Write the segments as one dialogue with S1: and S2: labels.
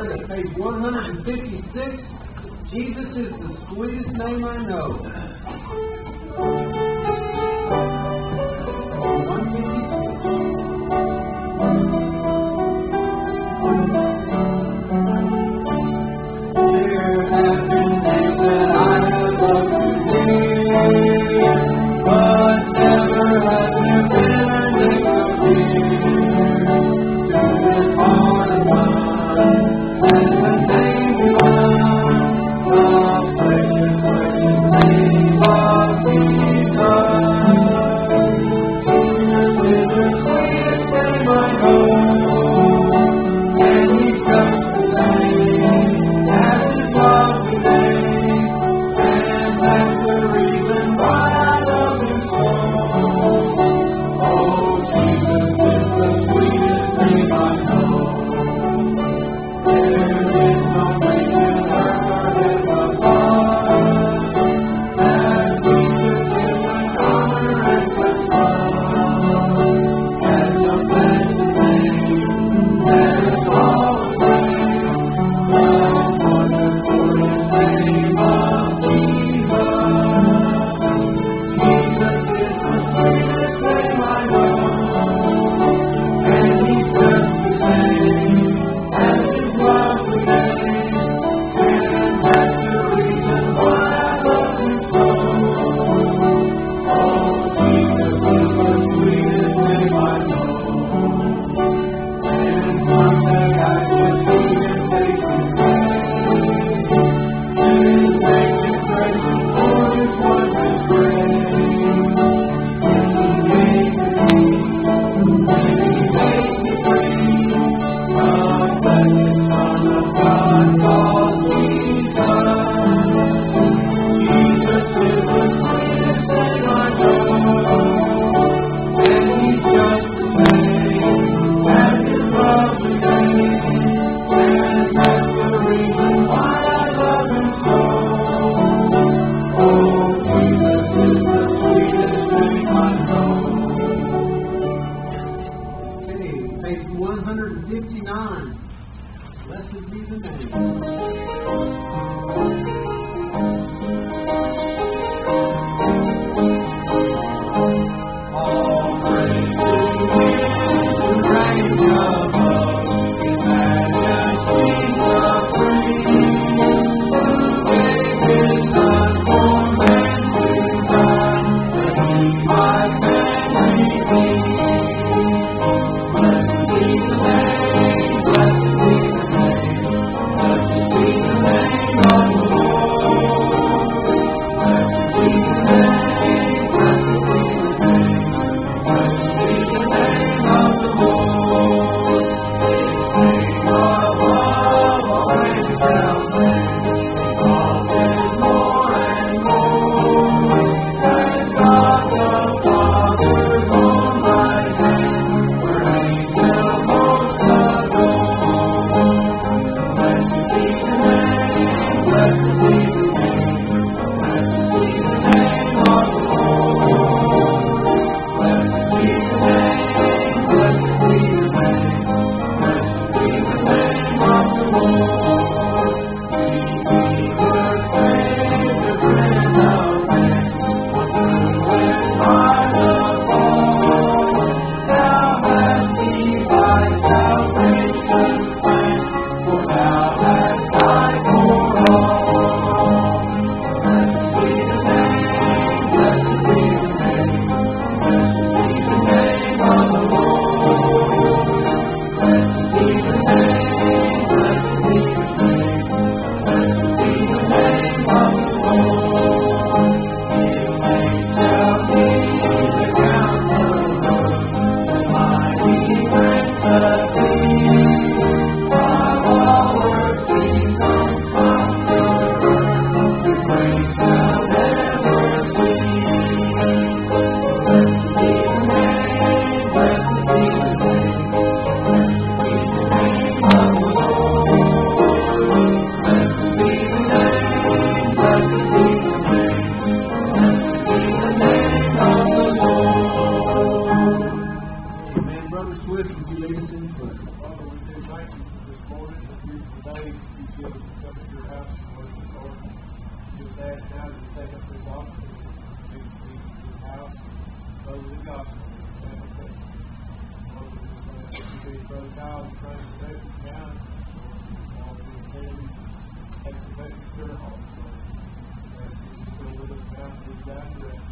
S1: started at page 156. Jesus is the sweetest name I know. 156. There have been days that I have loved to hear, but never has there been a day so dear to this heart of mine as the name of the precious, precious name of Jesus. ask now to take up this offering to the house, brother the gospel. Brother Kyle is trying to take it down. Take the message to the home. So with us down to the down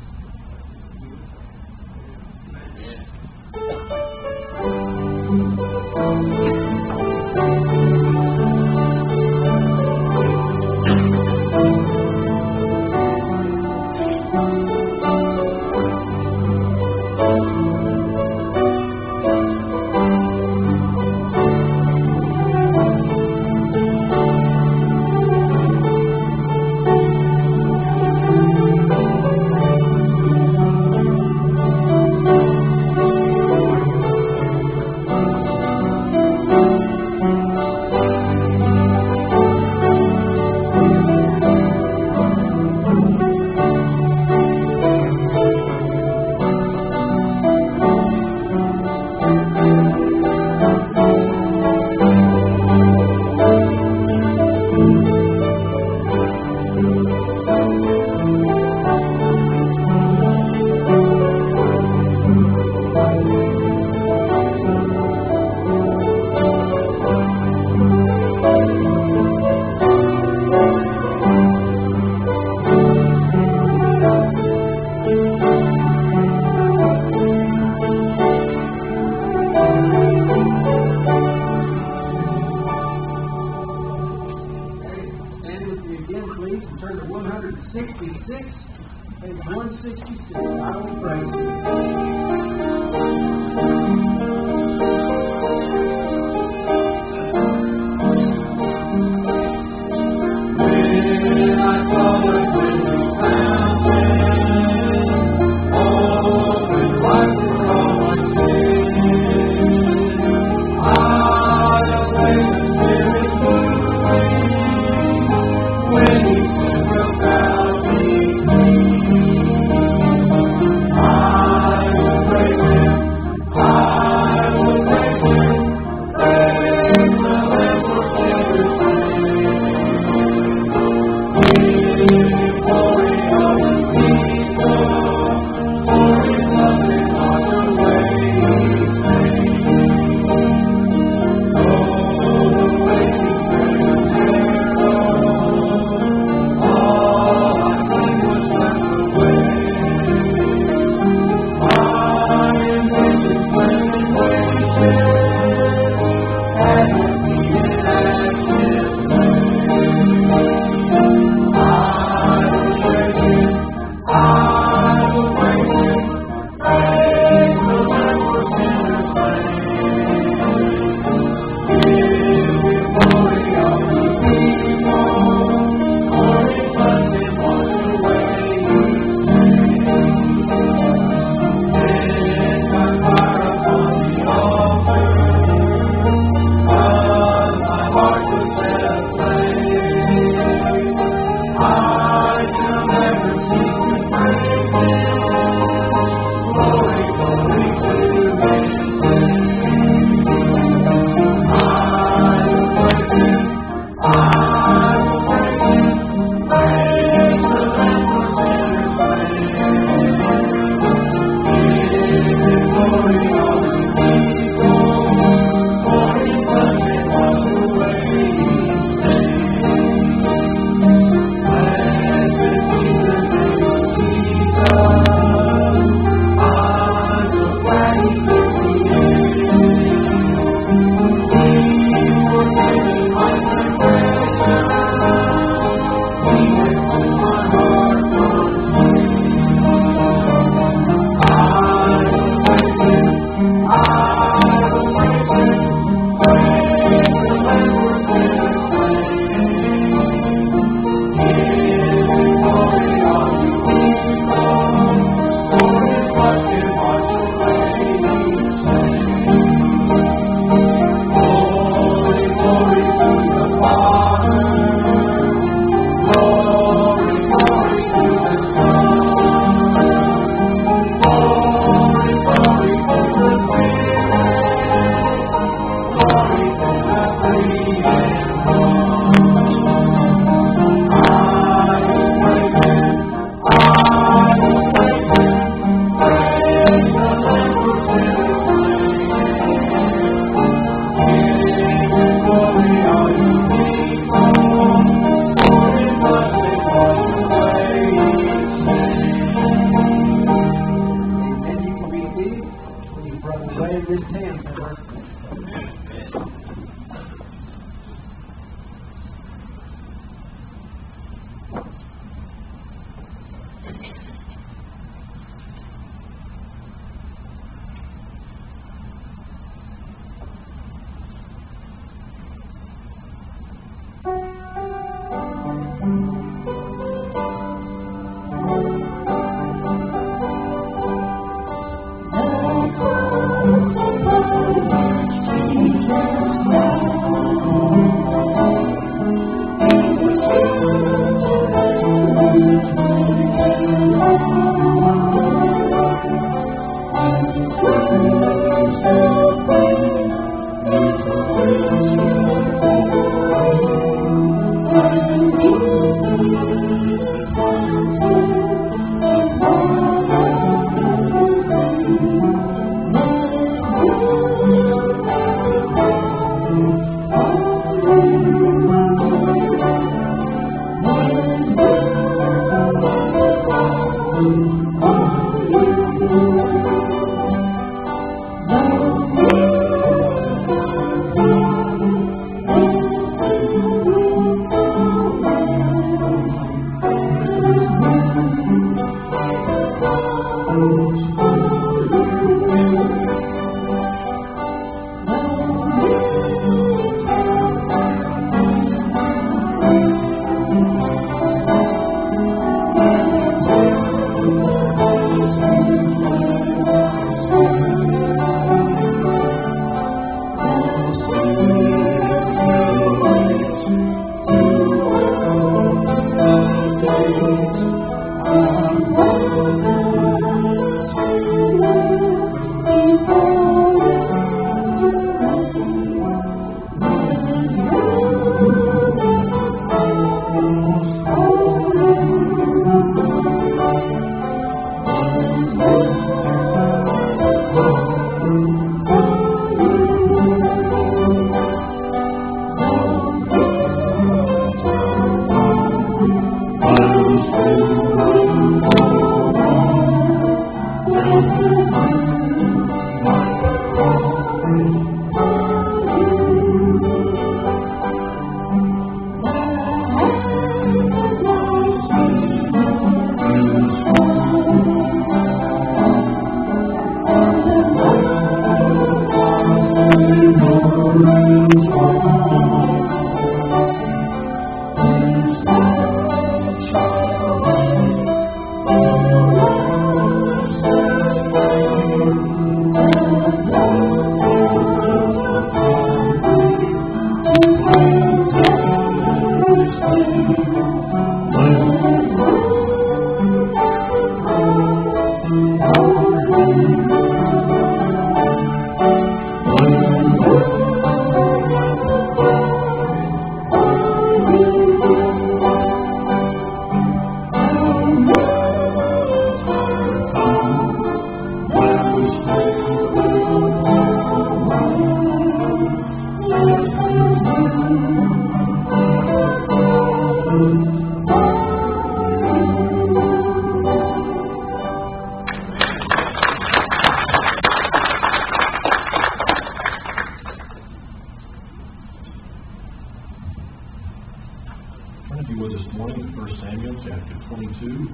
S2: 22.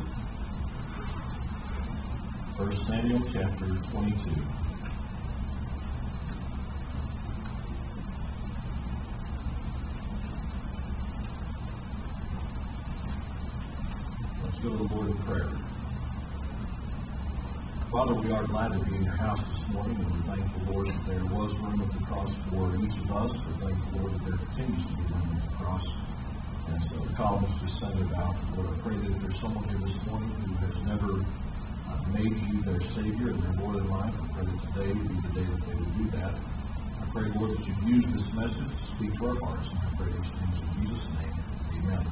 S2: 1 Samuel chapter 22. Let's go to the Lord in prayer. Father, we are glad to be in your house this morning, and we thank the Lord that there was room at the cross for each of us. We thank the Lord that there continues to be room at the cross. And so the columns just send it out. Lord, I pray that if there's someone here this morning who has never made you their Savior and their Lord in life, I pray that today would be the day that they would do that. I pray, Lord, that you've used this message to speak to our hearts, and I pray these things in Jesus' name. Amen.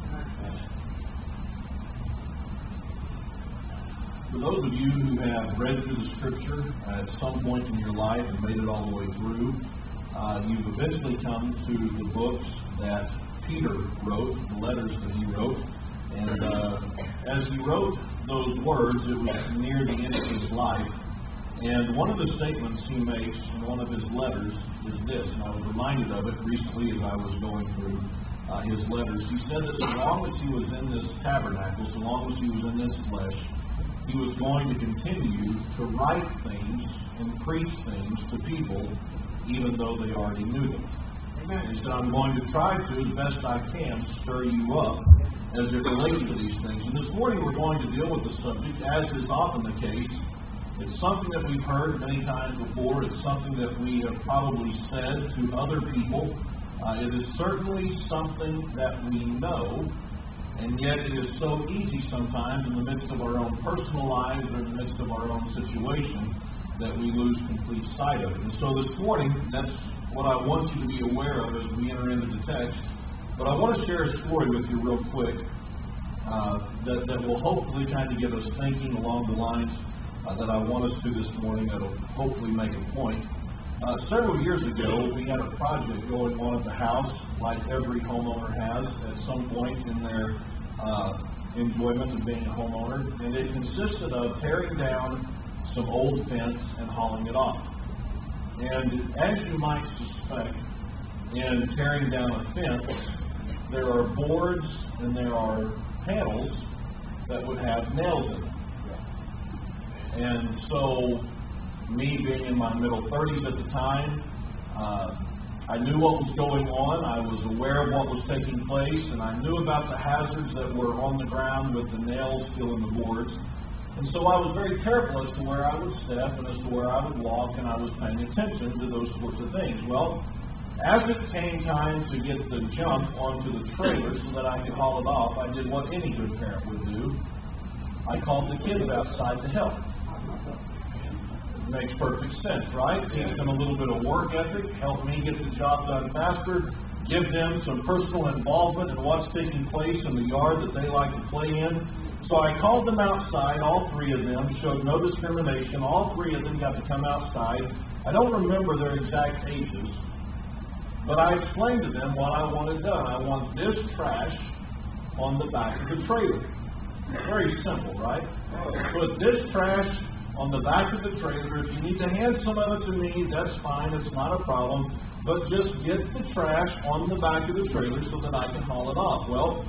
S2: For those of you who have read through the Scripture at some point in your life and made it all the way through, you've eventually come to the books that Peter wrote, the letters that he wrote. And as he wrote those words, it was near the end of his life. And one of the statements he makes in one of his letters is this, and I was reminded of it recently as I was going through his letters. He said that so long as he was in this tabernacle, so long as he was in this flesh, he was going to continue to write things and preach things to people, even though they already knew them. Amen. He said, I'm going to try to, as best I can, stir you up as it relates to these things. And this morning we're going to deal with the subject, as is often the case. It's something that we've heard many times before. It's something that we have probably said to other people. It is certainly something that we know. And yet it is so easy sometimes in the midst of our own personal lives or in the midst of our own situation that we lose complete sight of it. And so this morning, that's what I want you to be aware of as we enter into the text. But I want to share a story with you real quick that will hopefully kind of get us thinking along the lines that I want us to this morning that will hopefully make a point. Several years ago, we had a project going on at the house, like every homeowner has at some point in their enjoyment of being a homeowner, and it consisted of tearing down some old fence and hauling it off. And as you might suspect, in tearing down a fence, there are boards and there are panels that would have nails in them. And so, me being in my middle 30s at the time, I knew what was going on. I was aware of what was taking place, and I knew about the hazards that were on the ground with the nails still in the boards. And so I was very careful as to where I would step and as to where I would walk, and I was paying attention to those sorts of things. Well, as it came time to get the jump onto the trailer so that I could haul it off, I did what any good parent would do. I called the kids outside to help. Makes perfect sense, right? Teach them a little bit of work ethic, help me get the job done faster, give them some personal involvement in what's taking place in the yard that they like to play in. So I called them outside, all three of them, showed no discrimination. All three of them got to come outside. I don't remember their exact ages, but I explained to them what I wanted done. I want this trash on the back of the trailer. Very simple, right? Put this trash on the back of the trailer. If you need to hand some of it to me, that's fine. It's not a problem. But just get the trash on the back of the trailer so that I can haul it off. Well,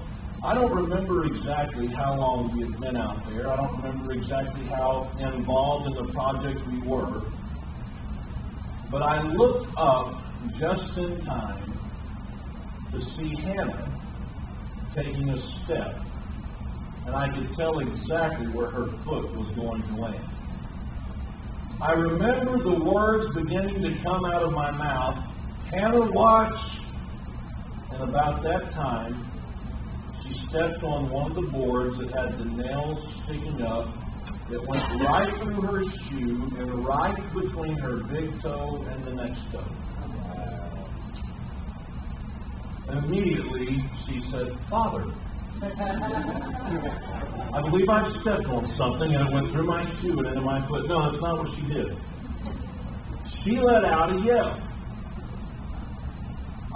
S2: I don't remember exactly how long we had been out there. I don't remember exactly how involved in the project we were. But I looked up just in time to see Hannah taking a step. And I could tell exactly where her foot was going to land. I remember the words beginning to come out of my mouth, Hannah, watch. And about that time, she stepped on one of the boards that had the nails sticking up. It went right through her shoe and right between her big toe and the next toe. And immediately she said, Father, I believe I stepped on something and it went through my shoe and into my foot. No, that's not what she did. She let out a yell.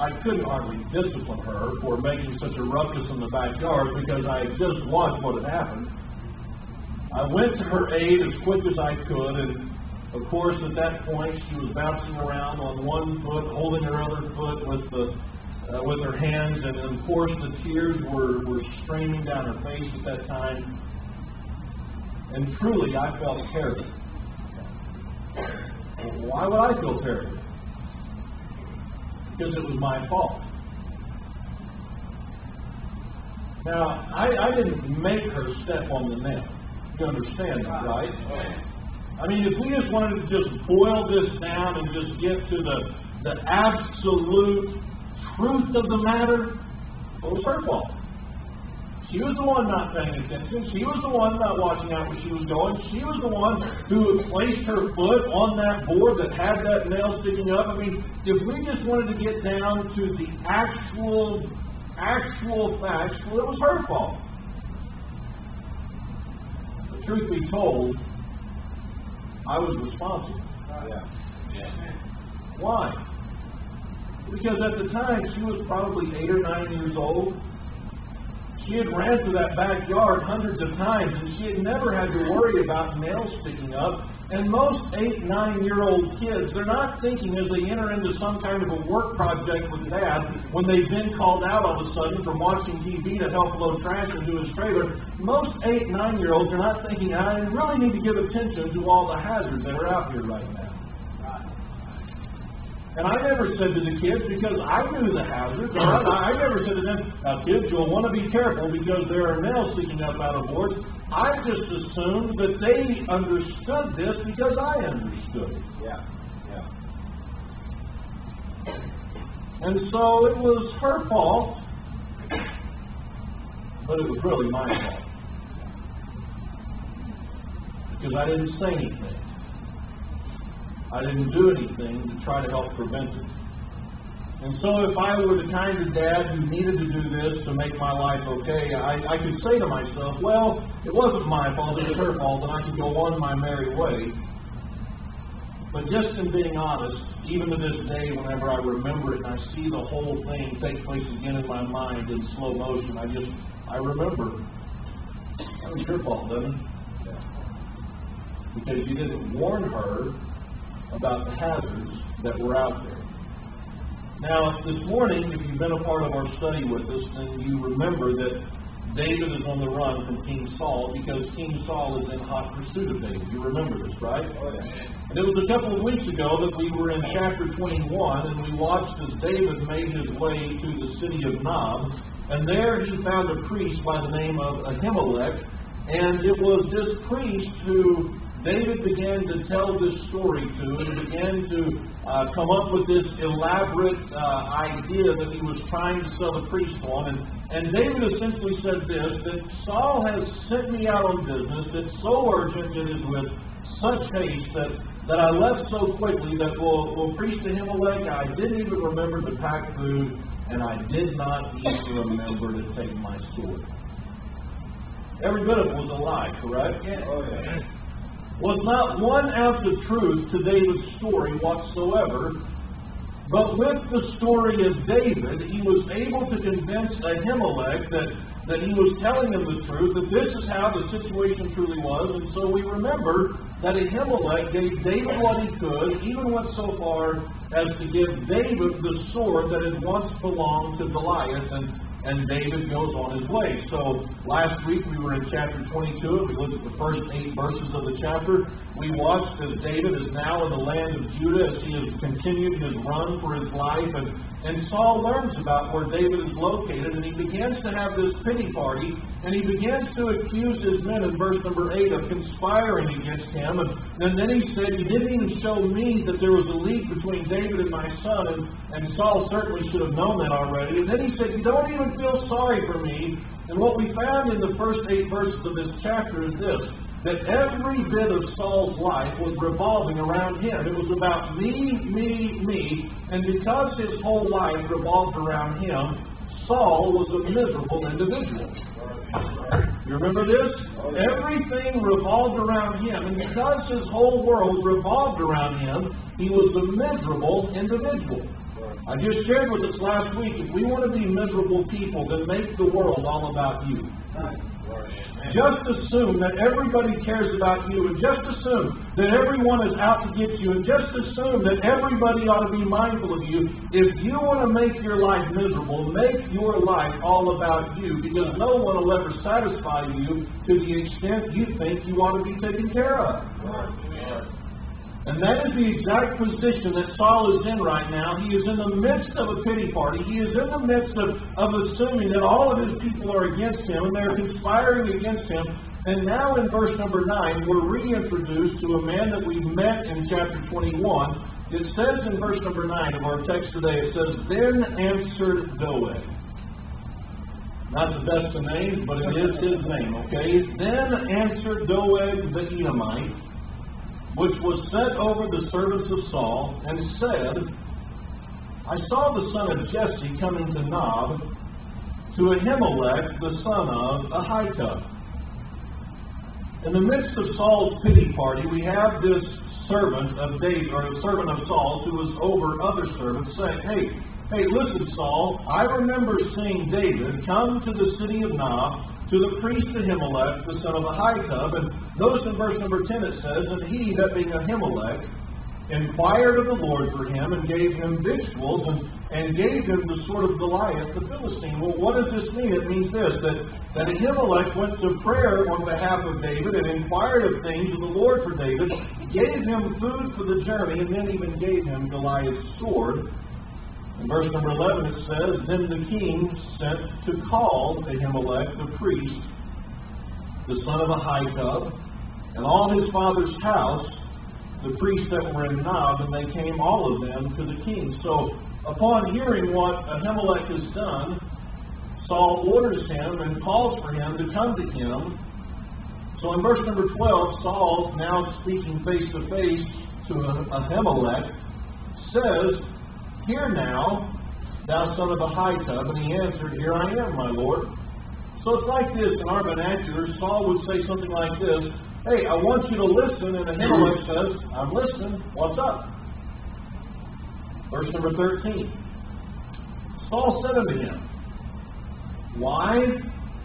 S2: I couldn't hardly discipline her for making such a ruckus in the backyard because I had just watched what had happened. I went to her aid as quick as I could, and of course at that point she was bouncing around on one foot, holding her other foot with her hands, and of course the tears were streaming down her face at that time. And truly, I felt terrible. Why would I feel terrible? Because it was my fault. Now, I didn't make her step on the nail. You understand that, right? I mean, if we just wanted to just boil this down and just get to the absolute truth of the matter, it was her fault. She was the one not paying attention. She was the one not watching out where she was going. She was the one who had placed her foot on that board that had that nail sticking up. I mean, if we just wanted to get down to the actual facts, well, it was her fault. The truth be told, I was responsible. Why? Because at the time, she was probably 8 or 9 years old. She had ran through that backyard hundreds of times, and she had never had to worry about nails sticking up. And most 8, 9-year-old kids, they're not thinking as they enter into some kind of a work project with Dad, when they've been called out all of a sudden from watching TV to help load trash into his trailer. Most 8, 9-year-olds are not thinking, I really need to give attention to all the hazards that are out here right now. And I never said to the kids, because I knew the hazards, I never said to them, now kids, you'll want to be careful because there are nails sticking up out of boards. I just assumed that they understood this because I understood it. And so it was her fault, but it was really my fault. Because I didn't say anything. I didn't do anything to try to help prevent it. And so if I were the kind of dad who needed to do this to make my life okay, I could say to myself, well, it wasn't my fault, it was her fault, and I could go on my merry way. But just in being honest, even to this day, whenever I remember it and I see the whole thing take place again in my mind in slow motion, I remember, that was your fault, doesn't it? Because you didn't warn her about the hazards that were out there. Now, this morning, if you've been a part of our study with us, then you remember that David is on the run from King Saul because King Saul is in hot pursuit of David. You remember this, right? And it was a couple of weeks ago that we were in chapter 21, and we watched as David made his way to the city of Nob, and there he found a priest by the name of Ahimelech, and it was this priest who David began to tell this story to, and began to come up with this elaborate idea that he was trying to sell the priest on. And David essentially said this, that Saul has sent me out on business that's so urgent, it is with such haste that I left so quickly that we'll preach to Ahimelech. I didn't even remember to pack food, and I did not even remember to take my sword. Every bit of it was a lie, correct? Was not one ounce of truth to David's story whatsoever, but with the story of David, he was able to convince Ahimelech that he was telling him the truth, that this is how the situation truly was. And so we remember that Ahimelech gave David what he could, even went so far as to give David the sword that had once belonged to Goliath, and David goes on his way. So last week we were in chapter 22, and we looked at the first 8 verses of the chapter. We watched as David is now in the land of Judah as he has continued his run for his life, and Saul learns about where David is located, and he begins to have this pity party, and he begins to accuse his men in verse number 8 of conspiring against him, and then he said, you didn't even show me that there was a league between David and my son, and Saul certainly should have known that already. And then he said, you don't even feel sorry for me. And what we found in the first 8 verses of this chapter is this, that every bit of Saul's life was revolving around him. It was about me, and because his whole life revolved around him, Saul was a miserable individual. You remember this? Everything revolved around him, and because his whole world revolved around him, he was a miserable individual. I just shared with us last week, if we want to be miserable people, then make the world all about you. Just assume that everybody cares about you, and just assume that everyone is out to get you, and just assume that everybody ought to be mindful of you. If you want to make your life miserable, make your life all about you, because no one will ever satisfy you to the extent you think you ought to be taken care of. And that is the exact position that Saul is in right now. He is in the midst of a pity party. He is in the midst of assuming that all of his people are against him, and they're conspiring against him. And now in verse number 9, we're reintroduced to a man that we met in chapter 21. It says in verse number 9 of our text today, it says, "Then answered Doeg." Not the best of names, but it is his name, okay? "Then answered Doeg the Edomite, which was set over the servants of Saul, and said, I saw the son of Jesse coming to Nob, to Ahimelech, the son of Ahitub." In the midst of Saul's pity party, we have this servant of David, or a servant of Saul's, who was over other servants, saying, Hey, listen, Saul, I remember seeing David come to the city of Nob, to the priest Ahimelech, the son of Ahitub. And notice in verse number 10 it says, "And he, that being Ahimelech, inquired of the Lord for him, and gave him victuals, and gave him the sword of Goliath the Philistine." Well, what does this mean? It means this, that Ahimelech went to prayer on behalf of David, and inquired of things of the Lord for David, gave him food for the journey, and then even gave him Goliath's sword. In verse number 11 it says, "Then the king sent to call Ahimelech the priest, the son of Ahitub, and all his father's house, the priests that were in Nob, and they came all of them to the king." So, upon hearing what Ahimelech has done, Saul orders him and calls for him to come to him. So in verse number 12, Saul, now speaking face to face to Ahimelech, says, "Hear now, thou son of Ahitub." And he answered, "Here I am, my lord." So it's like this in our vernacular. Saul would say something like this, "Hey, I want you to listen." And Ahimelech says, "I'm listening. What's up?" Verse number 13. Saul said unto him, "Why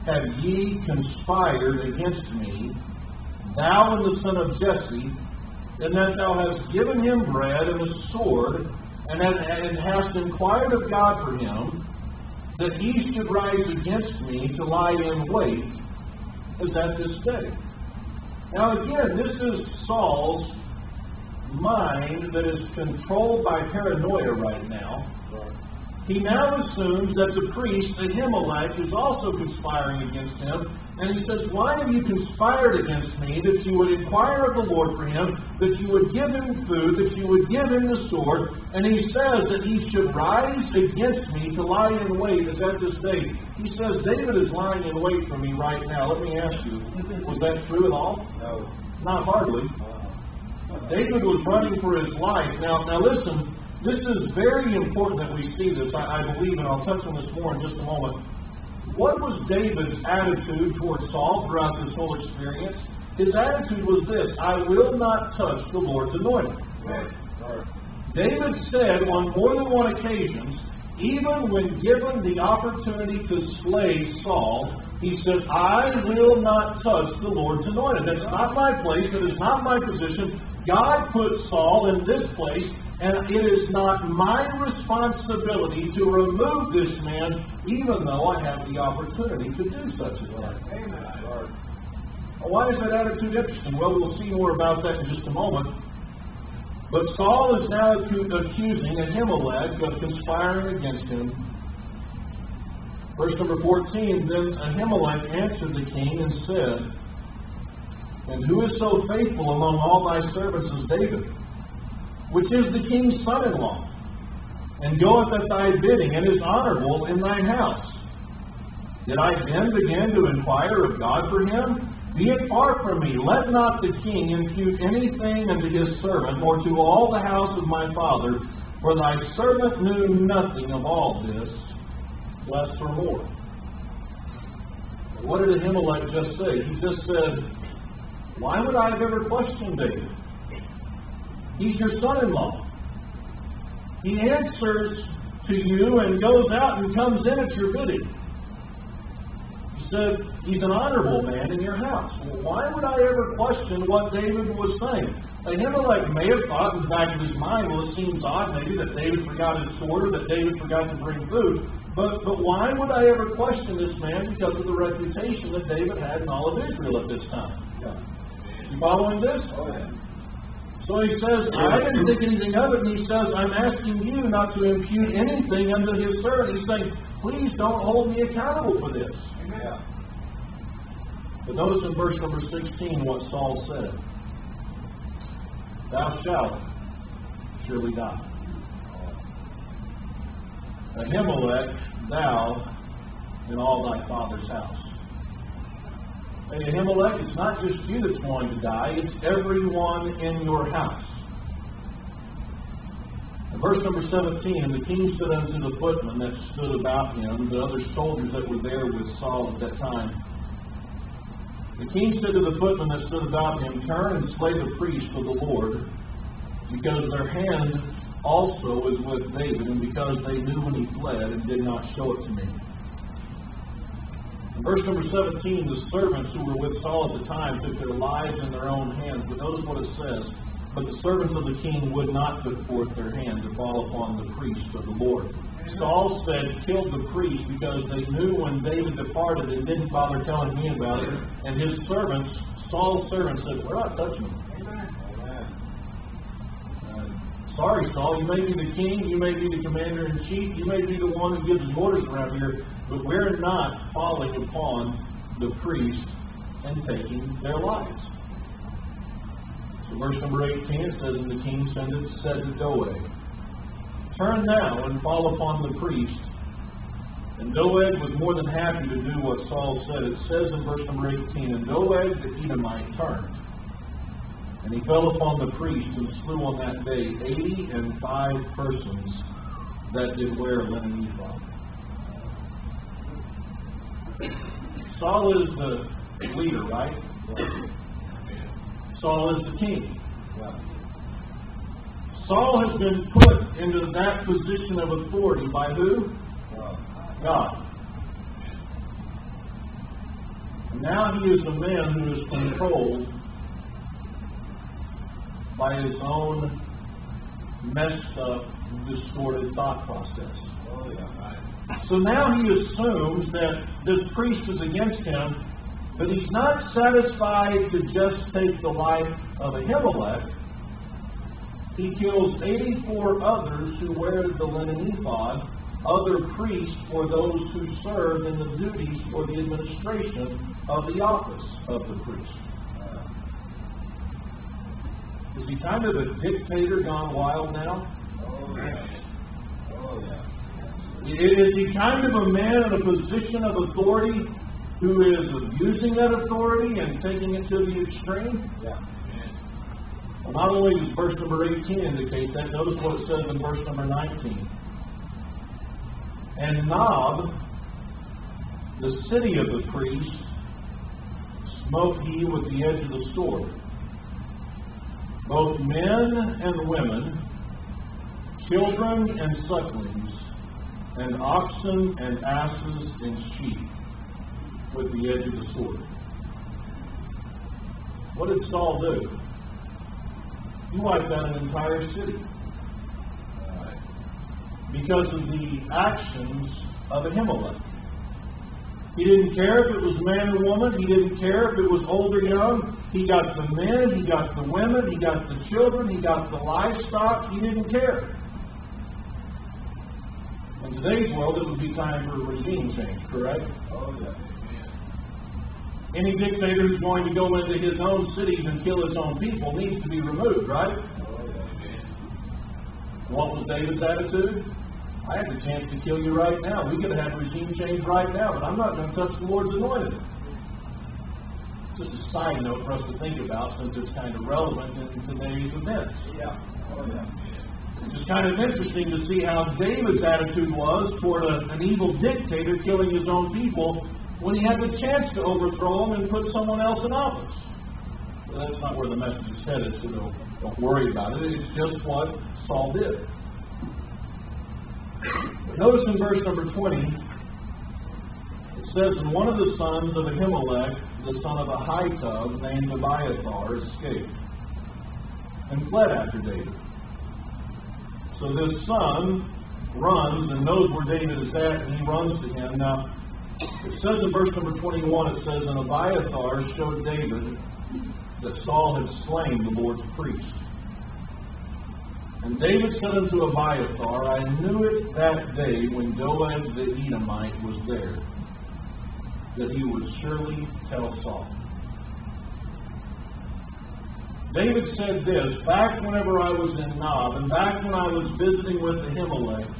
S2: have ye conspired against me, thou and the son of Jesse, in that thou hast given him bread and a sword, and hast inquired of God for him, that he should rise against me to lie in wait, as at this day?" Now again, this is Saul's mind that is controlled by paranoia right now. He now assumes that the priest, Ahimelech, is also conspiring against him. And he says, "Why have you conspired against me, that you would inquire of the Lord for him, that you would give him food, that you would give him the sword?" And he says that he should rise against me to lie in wait, as at this day. He says, David is lying in wait for me right now. Let me ask you, was that true at all?
S1: No.
S2: Not hardly. David was running for his life. Now listen, this is very important that we see this, I believe, and I'll touch on this more in just a moment. What was David's attitude towards Saul throughout this whole experience? His attitude was this: "I will not touch the Lord's anointed." David said on more than one occasion, even when given the opportunity to slay Saul, he said, "I will not touch the Lord's anointed." That's not my place. It is not my position. God put Saul in this place, and it is not my responsibility to remove this man, even though I have the opportunity to do such a thing.
S1: Amen.
S2: Why is that attitude interesting? Well, we'll see more about that in just a moment. But Saul is now accusing Ahimelech of conspiring against him. Verse number 14, "Then Ahimelech answered the king and said, And who is so faithful among all thy servants as David, which is the king's son-in-law, and goeth at thy bidding, and is honorable in thine house? Did I then begin to inquire of God for him? Be it far from me. Let not the king impute anything unto his servant, or to all the house of my father, for thy servant knew nothing of all this, less or more." What did Ahimelech just say? He just said, "Why would I have ever questioned David? He's your son-in-law. He answers to you and goes out and comes in at your bidding." You said, he's an honorable man in your house. Well, why would I ever question what David was saying? Ahimelech may have thought in the back of his mind, well, it seems odd maybe that David forgot his sword or that David forgot to bring food. But why would I ever question this man because of the reputation that David had in all of Israel at this time? You following this?
S1: Oh, yeah.
S2: So he says, I didn't think anything of it, and he says, I'm asking you not to impute anything unto his servant. He's saying, please don't hold me accountable for this.
S1: Yeah.
S2: But notice in verse number 16 what Saul said. Thou shalt surely die. Ahimelech, thou in all thy father's house. And Ahimelech, it's not just you that's going to die, it's everyone in your house. In verse number 17, and the king said unto the footmen that stood about him, the other soldiers that were there with Saul at that time, the king said to the footmen that stood about him, turn and slay the priest of the Lord, because their hand also is with David, and because they knew when he fled and did not show it to me. In verse number 17, the servants who were with Saul at the time took their lives in their own hands. But notice what it says. But the servants of the king would not put forth their hand to fall upon the priest of the Lord. Saul said, killed the priest because they knew when David departed and didn't bother telling me about it. And his servants, Saul's servants, said, we're not touching him. Sorry, Saul, you may be the king, you may be the commander-in-chief, you may be the one who gives the orders around here, but we're not falling upon the priest and taking their lives. So verse number 18, it says, and the king said to Doeg, turn now and fall upon the priest. And Doeg was more than happy to do what Saul said. It says in verse number 18, and Doeg the Edomite turned. And he fell upon the priest and slew on that day 85 persons that did wear a linen ephod. Saul is the leader, right? Saul is the king. Saul has been put into that position of authority by who? God. And now he is a man who is controlled by his own messed up, distorted thought process. So now he assumes that this priest is against him, but he's not satisfied to just take the life of Ahimelech. He kills 84 others who wear the linen ephod, other priests or those who serve in the duties or the administration of the office of the priest. Is he kind of a dictator gone wild now?
S1: Oh, yeah. Oh, yeah.
S2: Is he kind of a man in a position of authority who is abusing that authority and taking it to the extreme?
S1: Yeah.
S2: Well, not only does verse number 18 indicate that, notice what it says in verse number 19. And Nob, the city of the priest, smote he with the edge of the sword, both men and women, children and sucklings, and oxen and asses and sheep, with the edge of the sword. What did Saul do? He wiped out an entire city because of the actions of Ahimelech. He didn't care if it was man or woman. He didn't care if it was old or young. He got the men, he got the women, he got the children, he got the livestock. He didn't care. In today's world, it would be time for a regime change, correct?
S1: Oh, yeah.
S2: Any dictator who's going to go into his own cities and kill his own people needs to be removed, right?
S1: Oh, yeah.
S2: What was David's attitude? I have the chance to kill you right now. We could have regime change right now, but I'm not going to touch the Lord's anointed. Just a side note for us to think about, since it's kind of relevant in today's events.
S1: Yeah. Oh, yeah.
S2: It's just kind of interesting to see how David's attitude was toward an evil dictator killing his own people when he had the chance to overthrow him and put someone else in office. Well, that's not where the message is headed, so don't worry about it. It's just what Saul did. Notice in verse number 20, it says, and one of the sons of Ahimelech, the son of Ahitub, named Abiathar, escaped and fled after David. So this son runs and knows where David is at, and he runs to him. Now, it says in verse number 21, it says, and Abiathar showed David that Saul had slain the Lord's priest. And David said unto Abiathar, I knew it that day when Doeg the Edomite was there, that he would surely tell Saul. David said this, back whenever I was in Nob, and back when I was visiting with Ahimelech,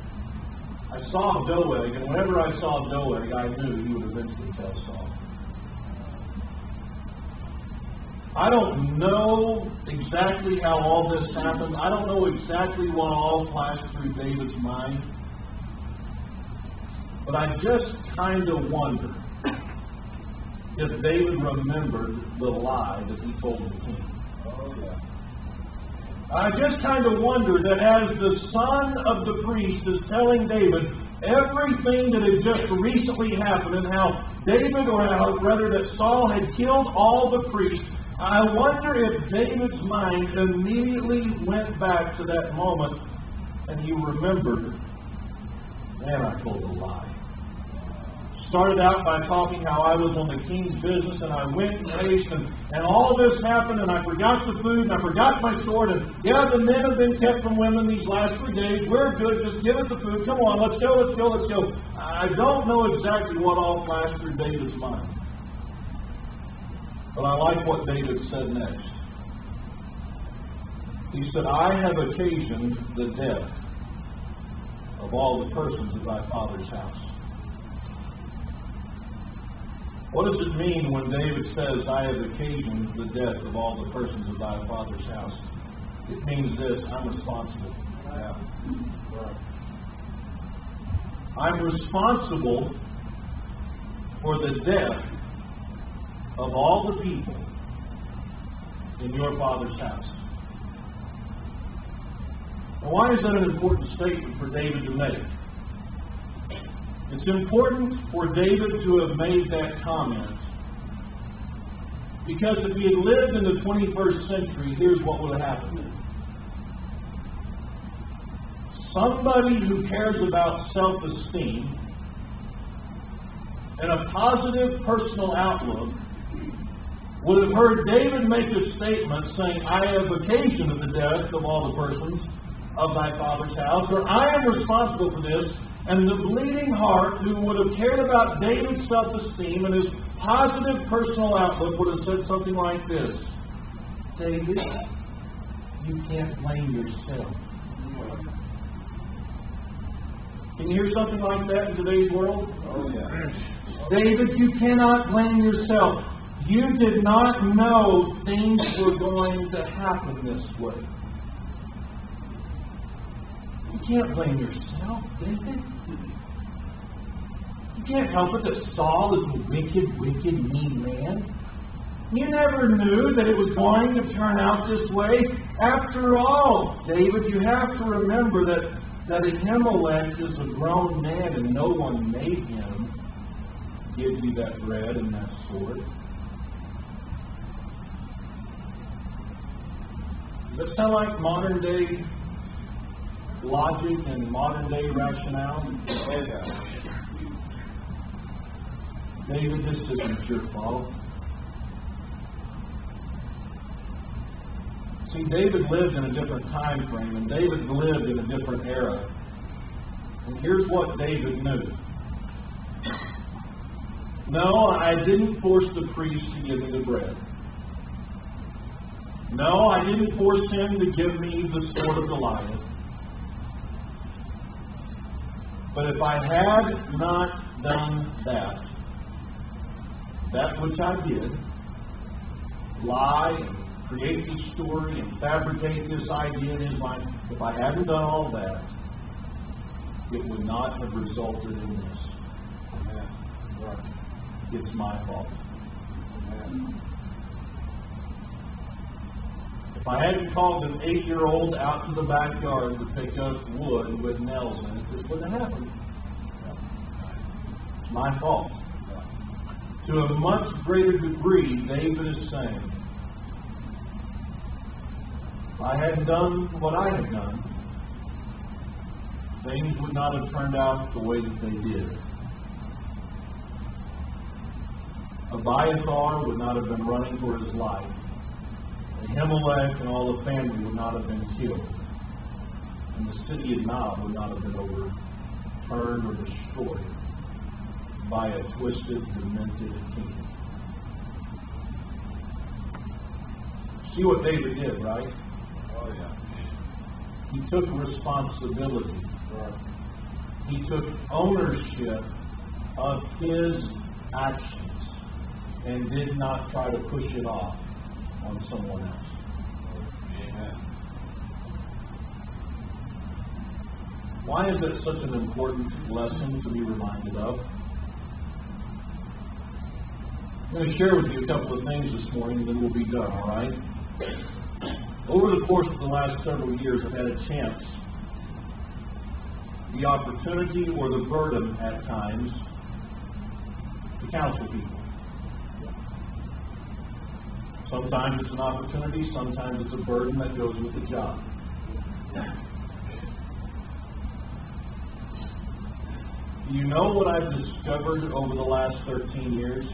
S2: I saw Doeg, and whenever I saw Doeg, I knew he would eventually tell Saul. I don't know exactly how all this happened. I don't know exactly what all flashed through David's mind. But I just kind of wonder if David remembered the lie that he told the king.
S1: Oh, yeah.
S2: I just kind of wonder that as the son of the priest is telling David everything that had just recently happened and how David, or how rather that Saul had killed all the priests, I wonder if David's mind immediately went back to that moment and he remembered, man, I told a lie. Started out by talking how I was on the king's business and I went in haste and all this happened and I forgot the food and I forgot my sword and yeah, the men have been kept from women these last 3 days. We're good. Just give us the food. Come on, let's go, let's go, let's go. I don't know exactly what all flashed through David's mind. But I like what David said next. He said, I have occasioned the death of all the persons of thy father's house. What does it mean when David says, I have occasioned the death of all the persons of thy father's house? It means this, I'm responsible.
S1: Yeah. Right.
S2: I'm responsible for the death of all the people in your father's house. Now, why is that an important statement for David to make? It's important for David to have made that comment because if he had lived in the 21st century, here's what would have happened. Somebody who cares about self-esteem and a positive personal outlook would have heard David make a statement saying, I have occasioned the death of all the persons of thy father's house, or I am responsible for this, and the bleeding heart who would have cared about David's self-esteem and his positive personal outlook would have said something like this, David, you can't blame yourself. Can you hear something like that in today's world?
S1: Oh, yeah.
S2: David, you cannot blame yourself. You did not know things were going to happen this way. You can't blame yourself, David. You can't help it that Saul is a wicked, mean man. You never knew that it was going to turn out this way. After all, David, you have to remember that Ahimelech is a grown man and no one made him give you that bread and that sword. Does that sound like modern day logic and modern day rationale? David, this isn't your fault. See, David lived in a different time frame, and David lived in a different era. And here's what David knew. No, I didn't force the priest to give me the bread. No, I didn't force him to give me the sword of Goliath. But if I had not done that which I did, lie and create this story and fabricate this idea in his mind, if I hadn't done all that, it would not have resulted in this.
S1: Amen. Right.
S2: It's my fault.
S1: Amen.
S2: If I hadn't called an 8-year-old out to the backyard to pick up wood with nails in it, this wouldn't have happened. It's my fault. To a much greater degree, David is saying, if I hadn't done what I had done, things would not have turned out the way that they did. Abiathar would not have been running for his life. Ahimelech and all the family would not have been killed. And the city of Nob would not have been overturned or destroyed by a twisted, demented king. See what David did, right?
S1: Oh, yeah.
S2: He took responsibility. He took ownership of his actions and did not try to push it off on someone else.
S1: Amen.
S2: Why is it such an important lesson to be reminded of? I'm going to share with you a couple of things this morning, and then we'll be done, all right? Over the course of the last several years, I've had a chance, the opportunity or the burden at times, to counsel people. Sometimes it's an opportunity, sometimes it's a burden that goes with the job. Do you know what I've discovered over the last 13 years?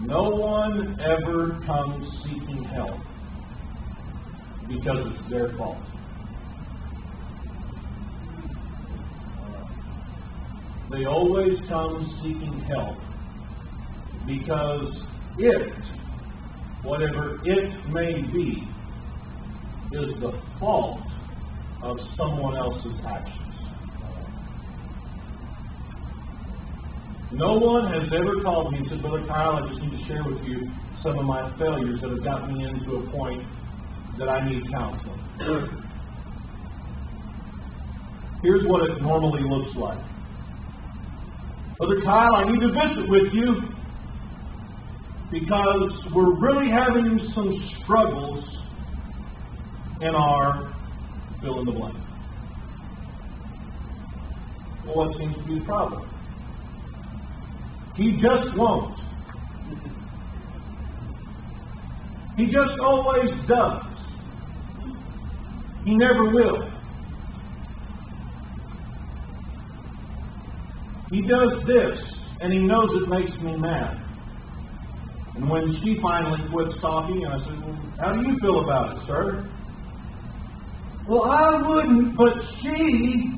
S2: No one ever comes seeking help because it's their fault. They always come seeking help because it, whatever it may be, is the fault of someone else's actions. No one has ever called me and said, Brother Kyle, I just need to share with you some of my failures that have gotten me into a point that I need counseling. Here's what it normally looks like. Brother Kyle, I need to visit with you because we're really having some struggles in our fill in the blank. Well, what seems to be the problem? He just won't. He just always does. He never will. He does this, and he knows it makes me mad. And when she finally quits talking, I said, well, how do you feel about it, sir? Well, I wouldn't, but she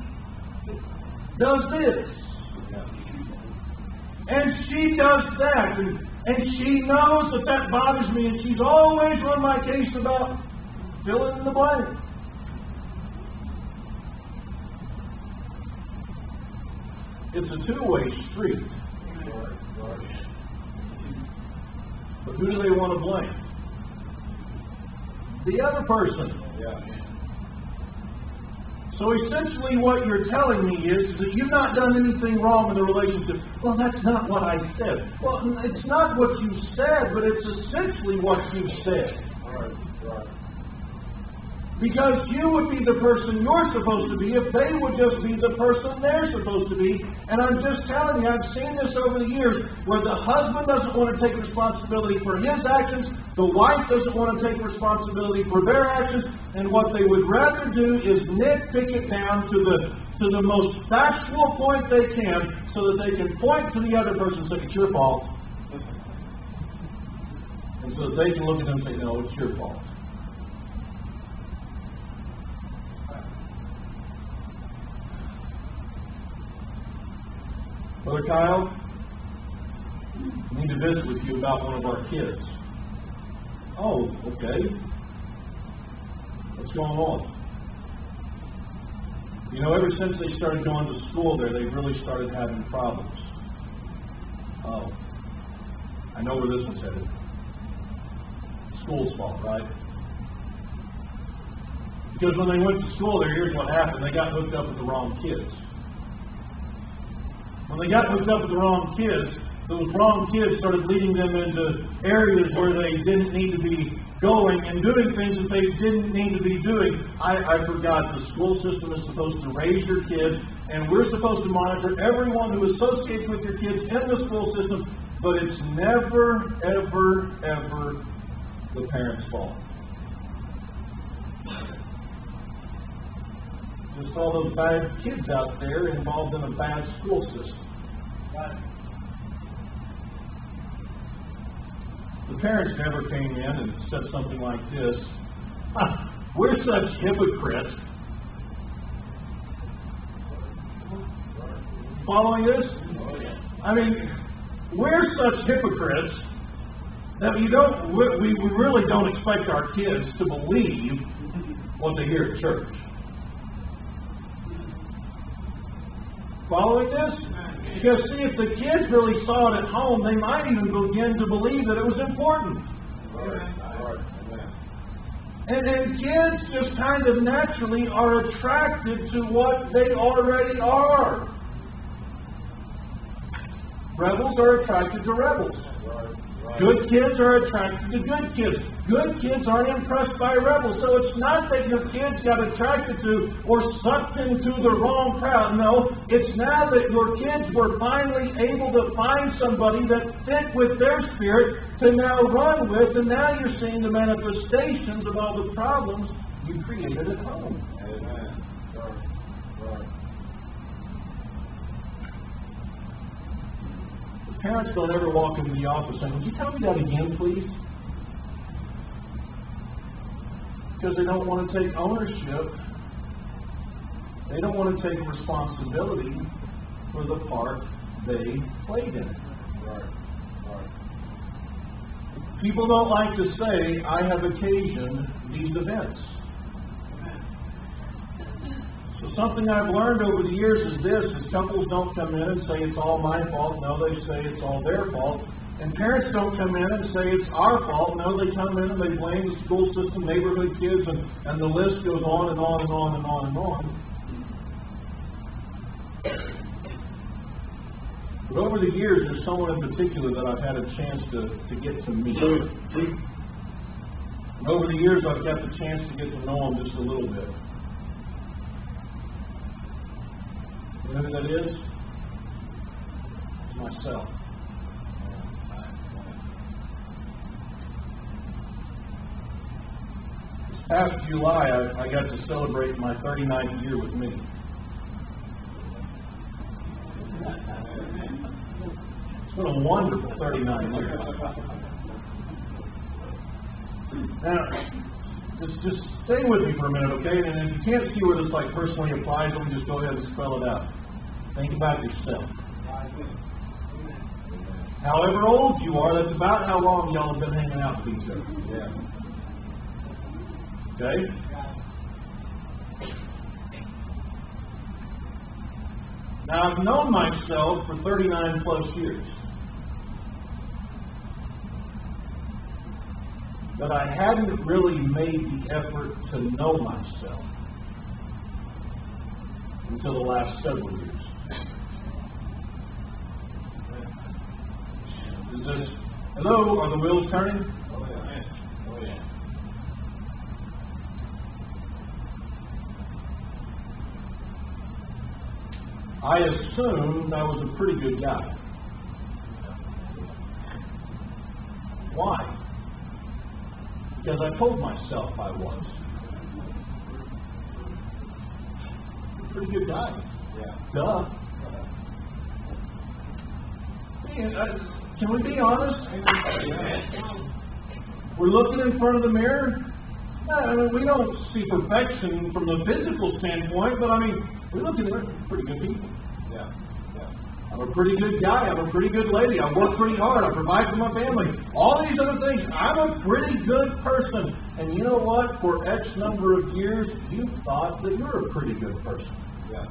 S2: does this. And she does that, and she knows that that bothers me, and she's always run my case about filling in the blank. It's a two-way street. But who do they want to blame? The other person. So essentially what you're telling me is that you've not done anything wrong in the relationship. Well, that's not what I said. Well, it's not what you said, but it's essentially what you said.
S1: Right.
S2: Because you would be the person you're supposed to be if they would just be the person they're supposed to be. And I'm just telling you, I've seen this over the years where the husband doesn't want to take responsibility for his actions, the wife doesn't want to take responsibility for their actions, and what they would rather do is nitpick it down to the most factual point they can so that they can point to the other person and say, it's your fault. And so that they can look at them and say, no, it's your fault. Brother Kyle, I need to visit with you about one of our kids. Oh, okay. What's going on? You know, ever since they started going to school there, they've really started having problems. Oh, I know where this one's headed. School's fault, right? Because when they went to school there, here's what happened. They got hooked up with the wrong kids. When they got hooked up with the wrong kids, those wrong kids started leading them into areas where they didn't need to be going and doing things that they didn't need to be doing. I forgot the school system is supposed to raise your kids, and we're supposed to monitor everyone who associates with your kids in the school system, but it's never, ever, ever the parents' fault. Just all those bad kids out there involved in a bad school system. The parents never came in and said something like this. We're such hypocrites. Following this? I mean, we're such hypocrites that we really don't expect our kids to believe what they hear at church. Following this? Because see, if the kids really saw it at home, they might even begin to believe that it was important. And kids just kind of naturally are attracted to what they already are. Rebels are attracted to rebels. Good kids are attracted to good kids. Good kids aren't impressed by rebels. So it's not that your kids got attracted to or sucked into the wrong crowd. No, it's now that your kids were finally able to find somebody that fit with their spirit to now run with, and now you're seeing the manifestations of all the problems you created at home.
S1: Amen. Right.
S2: Parents don't ever walk into the office saying, "Would you tell me that again, please?" Because they don't want to take ownership. They don't want to take responsibility for the part they played in it.
S1: Right.
S2: People don't like to say, "I have occasioned these events." So something I've learned over the years is this, is couples don't come in and say it's all my fault. No, they say it's all their fault. And parents don't come in and say it's our fault. No, they come in and they blame the school system, neighborhood kids, and the list goes on and on and on and on and on. But over the years, there's someone in particular that I've had a chance to get to meet. And over the years, I've got the chance to get to know him just a little bit. You know who that is? It's myself. This past July, I got to celebrate my 39th year with me. It's been a wonderful 39 years. Now, just stay with me for a minute, okay? And if you can't see where this personally applies, let me just go ahead and spell it out. Think about yourself. However old you are, that's about how long y'all have been hanging out with each other. Okay? Now, I've known myself for 39 plus years. But I hadn't really made the effort to know myself until the last several years. Is this, hello, are the wheels turning?
S1: Oh, yeah.
S2: I assumed I was a pretty good guy. Why? Because I told myself I was. Pretty good guy.
S1: Yeah.
S2: Duh. Can we be honest? We're looking in front of the mirror. We don't see perfection from the physical standpoint, but we're looking at pretty good people.
S1: Yeah.
S2: I'm a pretty good guy. I'm a pretty good lady. I work pretty hard. I provide for my family. All these other things. I'm a pretty good person. And you know what? For X number of years, you thought that you're a pretty good person.
S1: Yeah.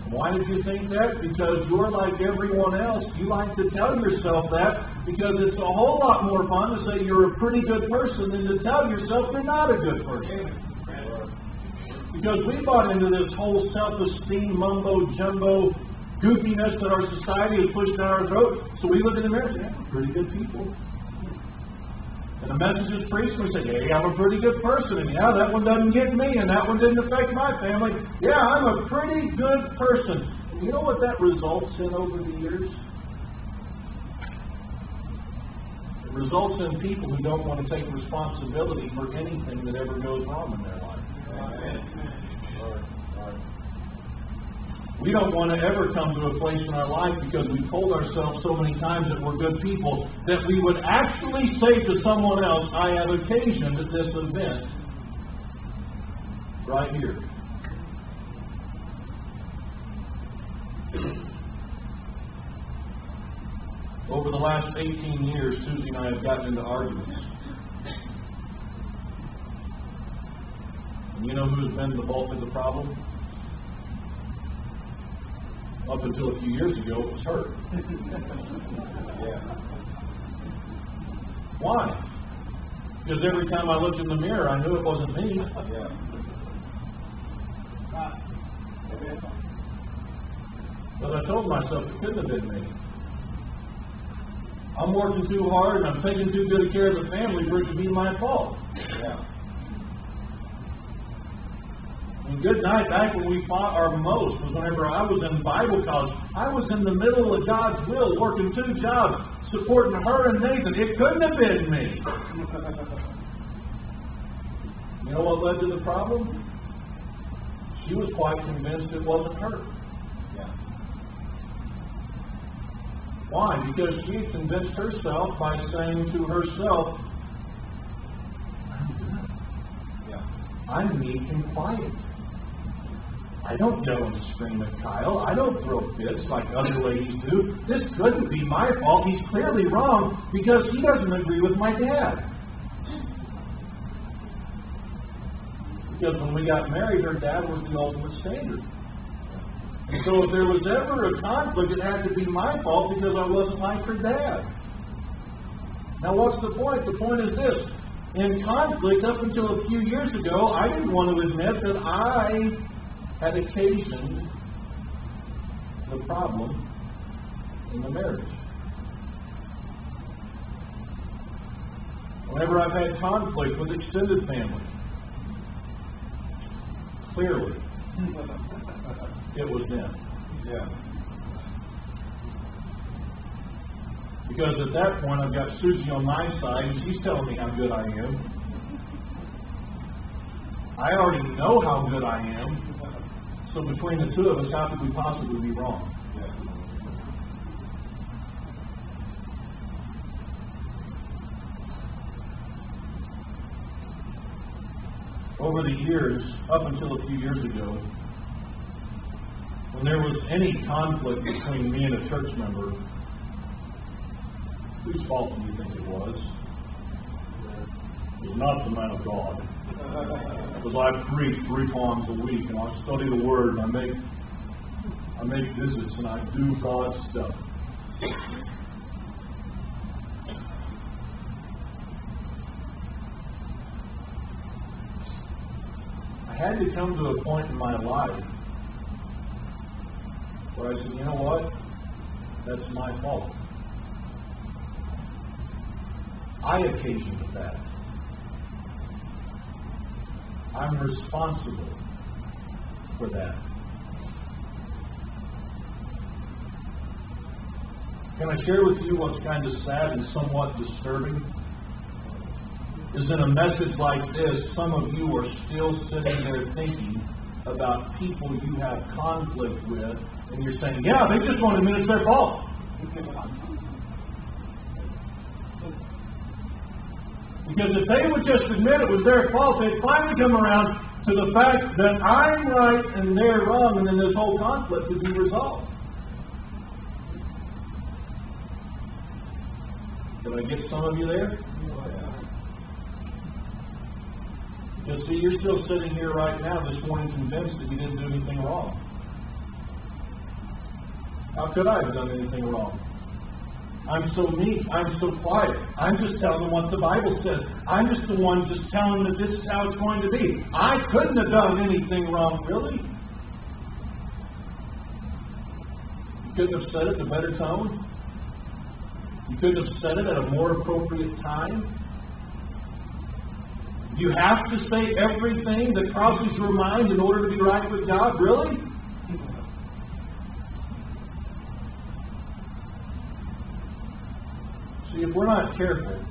S2: Why did you think that? Because you're like everyone else. You like to tell yourself that because it's a whole lot more fun to say you're a pretty good person than to tell yourself you're not a good person. Because we bought into this whole self-esteem mumbo-jumbo goofiness that our society has pushed down our throat. So we look in the mirror and say, yeah, we're pretty good people. And the message is preached, and we say, hey, I'm a pretty good person, and yeah, that one doesn't get me, and that one didn't affect my family. Yeah, I'm a pretty good person. And you know what that results in over the years? It results in people who don't want to take responsibility for anything that ever goes wrong in their life. We don't want to ever come to a place in our life because we've told ourselves so many times that we're good people that we would actually say to someone else, I have occasioned this event right here. Over the last 18 years, Susie and I have gotten into arguments. And you know who's been the bulk of the problem? Up until a few years ago, it was her. Why? Because every time I looked in the mirror, I knew it wasn't me. But I told myself it couldn't have been me. I'm working too hard and I'm taking too good a care of the family for it to be my fault. And good night, back when we fought our most was whenever I was in Bible college. I was in the middle of God's will, working 2 jobs, supporting her and Nathan. It couldn't have been me. You know what led to the problem? She was quite convinced it wasn't her. Why? Because she had convinced herself by saying to herself, I'm good. I'm meek and quiet. I don't yell and scream at Kyle. I don't throw fits like other ladies do. This couldn't be my fault. He's clearly wrong because he doesn't agree with my dad. Because when we got married, her dad was the ultimate standard. And so if there was ever a conflict, it had to be my fault because I wasn't like her dad. Now what's the point? The point is this. In conflict, up until a few years ago, I didn't want to admit that I had occasioned the problem in the marriage. Whenever I've had conflict with extended family, clearly, it was them. Because at that point, I've got Susie on my side, and she's telling me how good I am. I already know how good I am. So between the two of us, how could we possibly be wrong? Over the years, up until a few years ago, when there was any conflict between me and a church member, whose fault do you think it was? It was not the man of God. Because I preach 3 times a week, and I study the Word, and I make visits, and I do God's stuff. I had to come to a point in my life where I said, you know what? That's my fault. I occasioned that. I'm responsible for that. Can I share with you what's kind of sad and somewhat disturbing? Is in a message like this, some of you are still sitting there thinking about people you have conflict with, and you're saying, yeah, they just want to admit it's their fault. Because if they would just admit it was their fault, they'd finally come around to the fact that I'm right and they're wrong, and then this whole conflict would be resolved. Did I get some of you there? Because see, you're still sitting here right now this morning convinced that you didn't do anything wrong. How could I have done anything wrong? I'm so meek. I'm so quiet. I'm just telling them what the Bible says. I'm just the one just telling them that this is how it's going to be. I couldn't have done anything wrong, really. couldn't have said it in a better tone? You couldn't have said it at a more appropriate time? You have to say everything that crosses your mind in order to be right with God? Really? See, if we're not careful,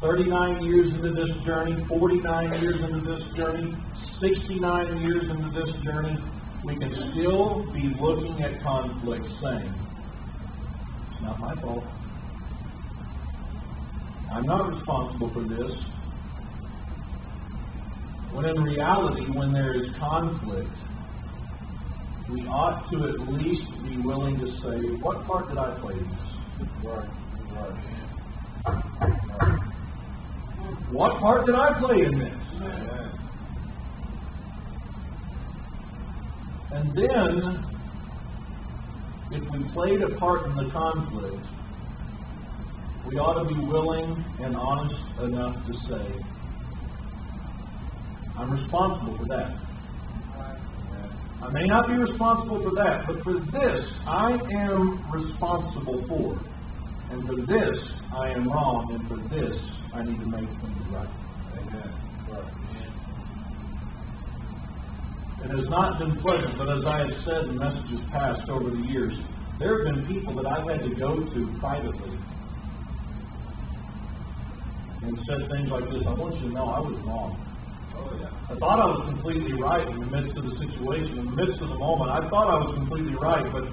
S2: 39 years into this journey, 49 years into this journey, 69 years into this journey, we can still be looking at conflict saying, it's not my fault. I'm not responsible for this. When in reality, when there is conflict, we ought to at least be willing to say, what part did I play in this?
S1: Right.
S2: What part did I play in this? And then, if we played a part in the conflict, we ought to be willing and honest enough to say, I'm responsible for that. I may not be responsible for that, but for this, I am responsible for. And for this, I am wrong, and for this, I need to make things right.
S1: Amen.
S2: It has not been pleasant, but as I have said in messages past over the years, there have been people that I've had to go to privately and said things like this, I want you to know I was wrong.
S1: Oh, yeah.
S2: I thought I was completely right in the midst of the situation, in the midst of the moment. I thought I was completely right, but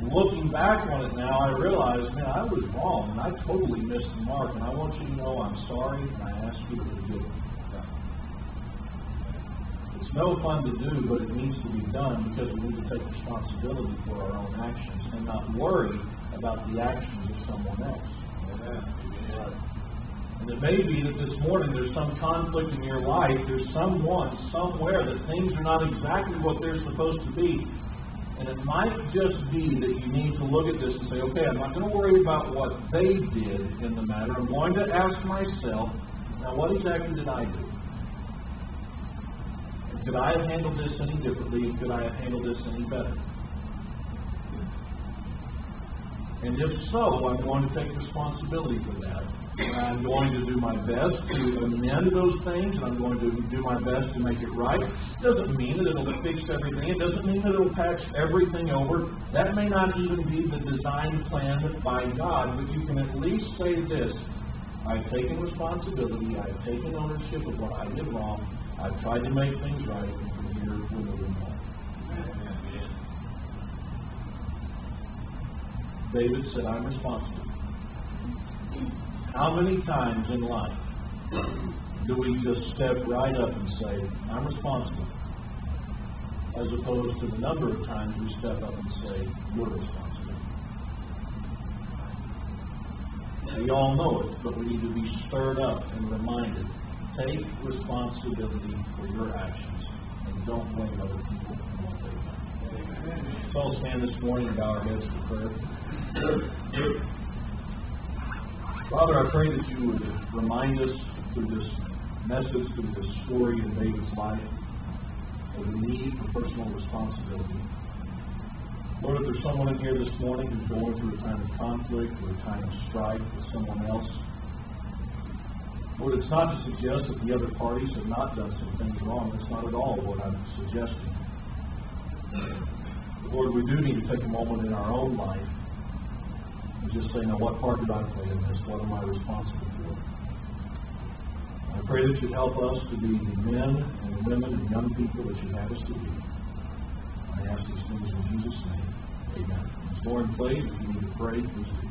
S2: looking back on it now, I realize, man, I was wrong, and I totally missed the mark, and I want you to know I'm sorry, and I ask you to forgive me. It's no fun to do, but it needs to be done because we need to take responsibility for our own actions and not worry about the actions of someone else.
S1: Amen.
S2: And it may be that this morning there's some conflict in your life, there's someone, somewhere, that things are not exactly what they're supposed to be. And it might just be that you need to look at this and say, okay, I'm not going to worry about what they did in the matter. I'm going to ask myself, now what exactly did I do? And could I have handled this any differently? And could I have handled this any better? And if so, I'm going to take responsibility for that. And I'm going to do my best to amend those things, and I'm going to do my best to make it right. It doesn't mean that it'll fix everything. It doesn't mean that it'll patch everything over. That may not even be the design plan by God, but you can at least say this. I've taken responsibility. I've taken ownership of what I did wrong. I've tried to make things right, and from here we're moving on. David said, I'm responsible. How many times in life do we just step right up and say, I'm responsible, as opposed to the number of times we step up and say, you're responsible? We all know it, but we need to be stirred up and reminded. Take responsibility for your actions, and don't blame other people for what they've done. Let's all stand this morning and bow our heads for prayer. Father, I pray that you would remind us through this message, through this story in David's life, of the need for personal responsibility. Lord, if there's someone in here this morning who's going through a time of conflict or a time of strife with someone else, Lord, it's not to suggest that the other parties have not done some things wrong. That's not at all what I'm suggesting. But Lord, we do need to take a moment in our own life and just say, now what part did I play in this? What am I responsible for? I pray that you'd help us to be the men and women and young people that you have us to be. I ask these things in Jesus' name. Amen. As Lauren played, if you need to pray, please do.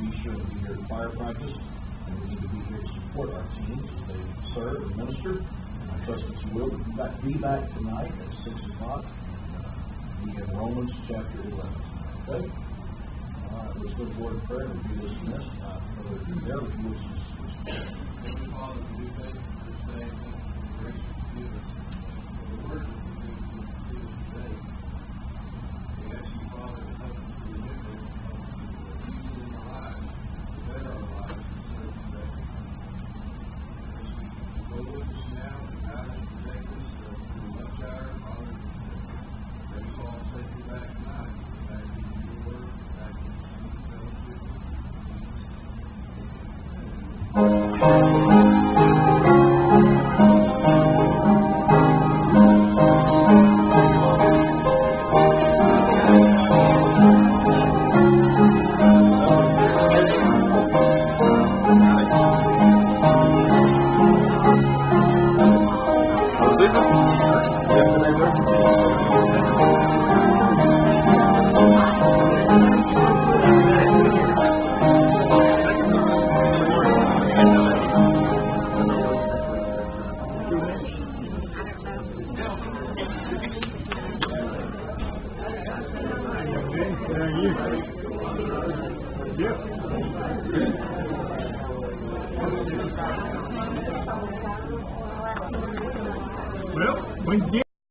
S2: be sure to be here at fire practice, and we need to be here to support our teams as they serve and minister. And I trust that you will be back tonight at 6 o'clock. Be in Romans chapter 11. Okay? All right, let's go forward in prayer and be dismissed. Brother Darrell, if you would just.
S1: Heavenly Father, we do thank you for this day. Thank you for the grace that you give us. For the word that you give us today. We ask you, Father, to help us to remember, help us to use it in our lives, to better our lives, and serve you better. As we go with us now, and guide us and protect us through the lunch hour, Father, bring us all safely back tonight. Back into your word, back into sweet fellowship.
S3: Well, when